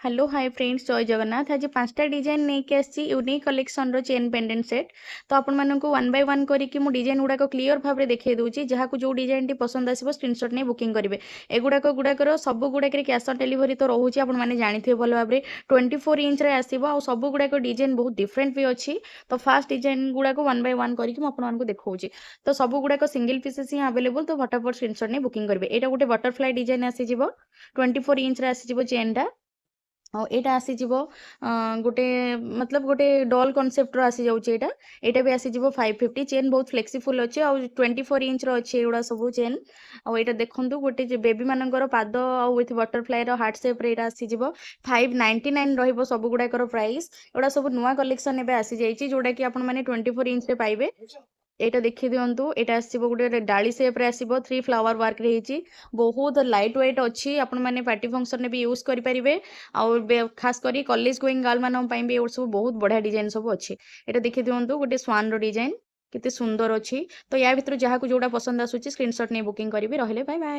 Hello hi friends जय जगन्नाथ आज 5टा design नहीं आसी यूनिक कलेक्शन रो चेन पेंडेंट सेट तो आपण मानक वन बाय वन करके मु डिजाइन गुड़ाक क्लीयर भाव में देखा दूसरी जहाँ को जो डिजाइन टी पसंद आसो स्क्रीनशॉट नहीं बुकिंग करेंगे एगुड़ाक सब गुड़ाक कैश ऑन डिलीवरी तो रोचे आपने जानते भल भाव में 24 इंच आसो आ सब गुड़ाक डिजाइन बहुत डिफरेंट भी अच्छी तो फास्ट डिजाइन गुड़ाक वन बाय वन करके देखा तो सब गुड़ाक सिंगल पीसेस ही अवेलेबल तो फटाफट स्क्रीनशॉट नहीं बुकिंग करेंगे यहाँ गोटे बटरफ्लाई डिजाइन आसीज 24 इंच आसीज चेनटा एटा आसीजिव गोटे मतलब गोटे डॉल कॉन्सेप्ट आसी जाउची एटा भी आसीजिव 550 चेन बहुत फ्लेक्सिबल अच्छे आ 24 इंच रो अच्छे एगुड़ा सब चेन आ एटा देखंतु गोटे बेबी मानकर पाद आ विथ बटरफ्लाई रो हार्ट शेप रे एटा आसीजिव 599 रहइबो सब गुडाकर प्राइस एगुड़ा सब नुआ कलेक्शन एबे आसी जाइची जोटा कि आपण माने 24 इंच रे पाइबे एटा देखि दियंतु एटा आसीबो गोटे डाली शेप रे आसीबो 3 फ्लावर वर्क रे हिची बहुत लाइट वेट अच्छी आपण माने पार्टी फंक्शन ने भी यूज करि परिबे खास करी कॉलेज गोइंग गर्ल मानन पई भी सब बहुत बढ़िया डिजाइन सब अच्छी एटा देखि दियंतु गोटे स्वान रो डिजाइन केते सुंदर अच्छी तो या भितर जहाँ को जोड़ा पसंद आसुची स्क्रीनशॉट नहीं बुकिंग करिवे रहले बाय बाय।